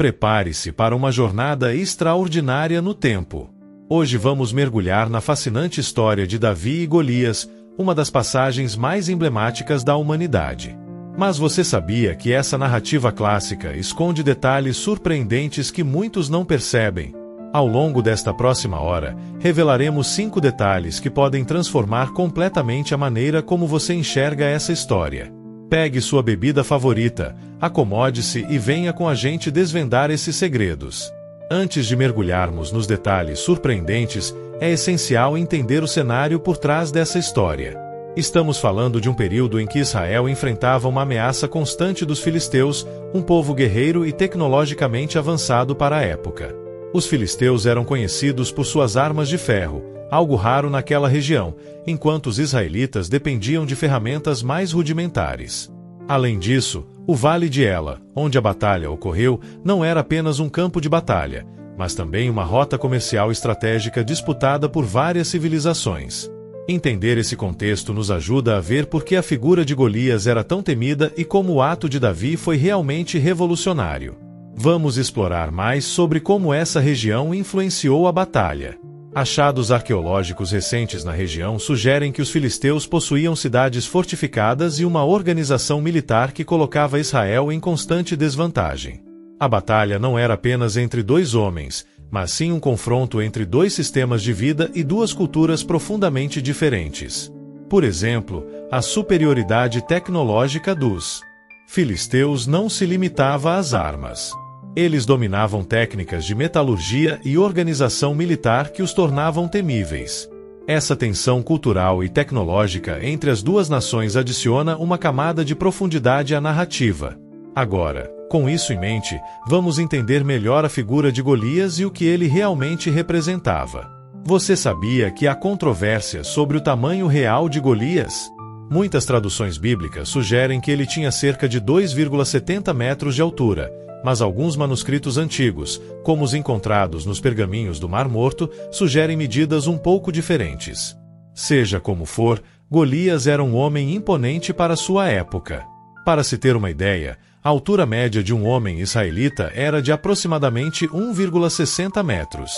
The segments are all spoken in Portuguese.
Prepare-se para uma jornada extraordinária no tempo. Hoje vamos mergulhar na fascinante história de Davi e Golias, uma das passagens mais emblemáticas da humanidade. Mas você sabia que essa narrativa clássica esconde detalhes surpreendentes que muitos não percebem? Ao longo desta próxima hora, revelaremos 5 detalhes que podem transformar completamente a maneira como você enxerga essa história. Pegue sua bebida favorita, acomode-se e venha com a gente desvendar esses segredos. Antes de mergulharmos nos detalhes surpreendentes, é essencial entender o cenário por trás dessa história. Estamos falando de um período em que Israel enfrentava uma ameaça constante dos filisteus, um povo guerreiro e tecnologicamente avançado para a época. Os filisteus eram conhecidos por suas armas de ferro, algo raro naquela região, enquanto os israelitas dependiam de ferramentas mais rudimentares. Além disso, o Vale de Ela, onde a batalha ocorreu, não era apenas um campo de batalha, mas também uma rota comercial estratégica disputada por várias civilizações. Entender esse contexto nos ajuda a ver por que a figura de Golias era tão temida e como o ato de Davi foi realmente revolucionário. Vamos explorar mais sobre como essa região influenciou a batalha. Achados arqueológicos recentes na região sugerem que os filisteus possuíam cidades fortificadas e uma organização militar que colocava Israel em constante desvantagem. A batalha não era apenas entre 2 homens, mas sim um confronto entre 2 sistemas de vida e 2 culturas profundamente diferentes. Por exemplo, a superioridade tecnológica dos filisteus não se limitava às armas. Eles dominavam técnicas de metalurgia e organização militar que os tornavam temíveis. Essa tensão cultural e tecnológica entre as 2 nações adiciona uma camada de profundidade à narrativa. Agora, com isso em mente, vamos entender melhor a figura de Golias e o que ele realmente representava. Você sabia que há controvérsias sobre o tamanho real de Golias? Muitas traduções bíblicas sugerem que ele tinha cerca de 2,70 metros de altura, mas alguns manuscritos antigos, como os encontrados nos pergaminhos do Mar Morto, sugerem medidas um pouco diferentes. Seja como for, Golias era um homem imponente para sua época. Para se ter uma ideia, a altura média de um homem israelita era de aproximadamente 1,60 metros.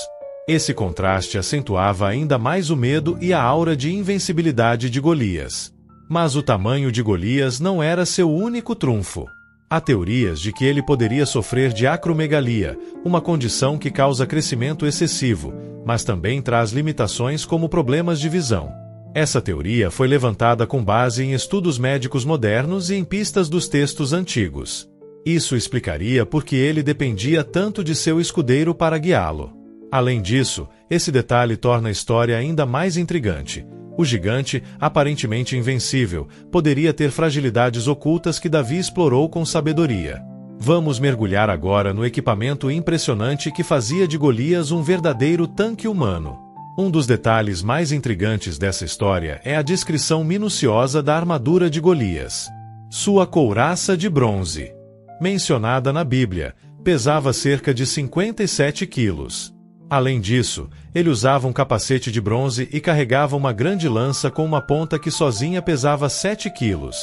Esse contraste acentuava ainda mais o medo e a aura de invencibilidade de Golias. Mas o tamanho de Golias não era seu único trunfo. Há teorias de que ele poderia sofrer de acromegalia, uma condição que causa crescimento excessivo, mas também traz limitações como problemas de visão. Essa teoria foi levantada com base em estudos médicos modernos e em pistas dos textos antigos. Isso explicaria por que ele dependia tanto de seu escudeiro para guiá-lo. Além disso, esse detalhe torna a história ainda mais intrigante. O gigante, aparentemente invencível, poderia ter fragilidades ocultas que Davi explorou com sabedoria. Vamos mergulhar agora no equipamento impressionante que fazia de Golias um verdadeiro tanque humano. Um dos detalhes mais intrigantes dessa história é a descrição minuciosa da armadura de Golias. Sua couraça de bronze, mencionada na Bíblia, pesava cerca de 57 quilos. Além disso, ele usava um capacete de bronze e carregava uma grande lança com uma ponta que sozinha pesava 7 quilos.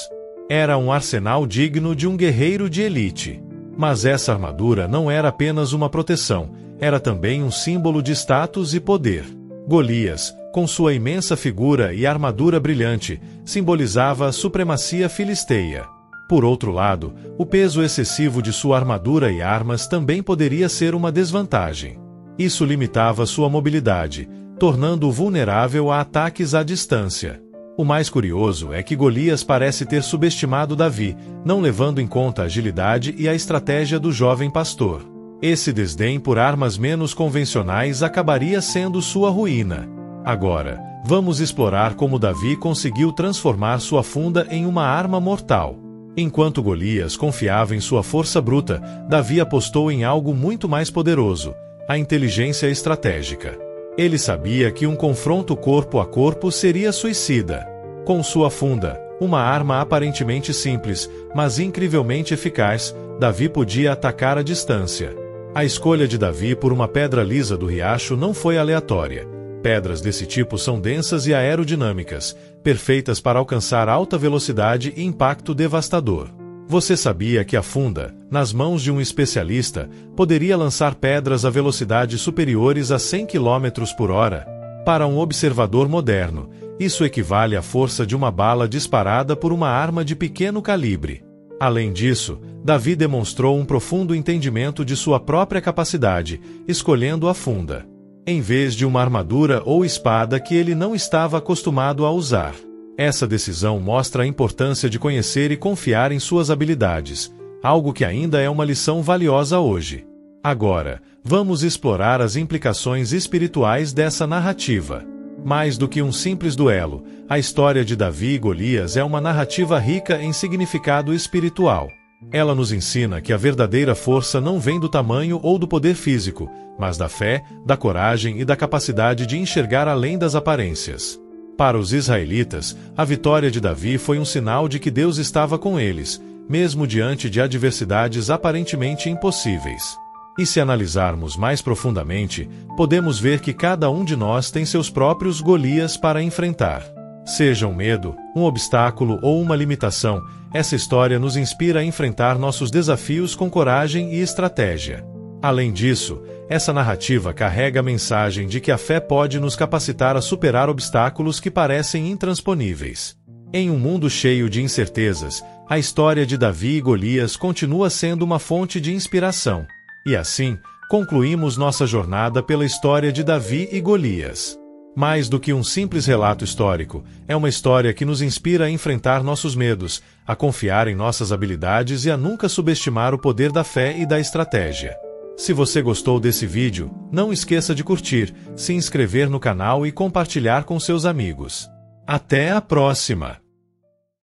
Era um arsenal digno de um guerreiro de elite. Mas essa armadura não era apenas uma proteção, era também um símbolo de status e poder. Golias, com sua imensa figura e armadura brilhante, simbolizava a supremacia filisteia. Por outro lado, o peso excessivo de sua armadura e armas também poderia ser uma desvantagem. Isso limitava sua mobilidade, tornando-o vulnerável a ataques à distância. O mais curioso é que Golias parece ter subestimado Davi, não levando em conta a agilidade e a estratégia do jovem pastor. Esse desdém por armas menos convencionais acabaria sendo sua ruína. Agora, vamos explorar como Davi conseguiu transformar sua funda em uma arma mortal. Enquanto Golias confiava em sua força bruta, Davi apostou em algo muito mais poderoso: a inteligência estratégica. Ele sabia que um confronto corpo a corpo seria suicida. Com sua funda, uma arma aparentemente simples, mas incrivelmente eficaz, Davi podia atacar à distância. A escolha de Davi por uma pedra lisa do riacho não foi aleatória. Pedras desse tipo são densas e aerodinâmicas, perfeitas para alcançar alta velocidade e impacto devastador. Você sabia que a funda, nas mãos de um especialista, poderia lançar pedras a velocidades superiores a 100 km por hora? Para um observador moderno, isso equivale à força de uma bala disparada por uma arma de pequeno calibre. Além disso, Davi demonstrou um profundo entendimento de sua própria capacidade, escolhendo a funda, em vez de uma armadura ou espada que ele não estava acostumado a usar. Essa decisão mostra a importância de conhecer e confiar em suas habilidades, algo que ainda é uma lição valiosa hoje. Agora, vamos explorar as implicações espirituais dessa narrativa. Mais do que um simples duelo, a história de Davi e Golias é uma narrativa rica em significado espiritual. Ela nos ensina que a verdadeira força não vem do tamanho ou do poder físico, mas da fé, da coragem e da capacidade de enxergar além das aparências. Para os israelitas, a vitória de Davi foi um sinal de que Deus estava com eles, mesmo diante de adversidades aparentemente impossíveis. E se analisarmos mais profundamente, podemos ver que cada um de nós tem seus próprios Golias para enfrentar. Seja um medo, um obstáculo ou uma limitação, essa história nos inspira a enfrentar nossos desafios com coragem e estratégia. Além disso, essa narrativa carrega a mensagem de que a fé pode nos capacitar a superar obstáculos que parecem intransponíveis. Em um mundo cheio de incertezas, a história de Davi e Golias continua sendo uma fonte de inspiração. E assim, concluímos nossa jornada pela história de Davi e Golias. Mais do que um simples relato histórico, é uma história que nos inspira a enfrentar nossos medos, a confiar em nossas habilidades e a nunca subestimar o poder da fé e da estratégia. Se você gostou desse vídeo, não esqueça de curtir, se inscrever no canal e compartilhar com seus amigos. Até a próxima!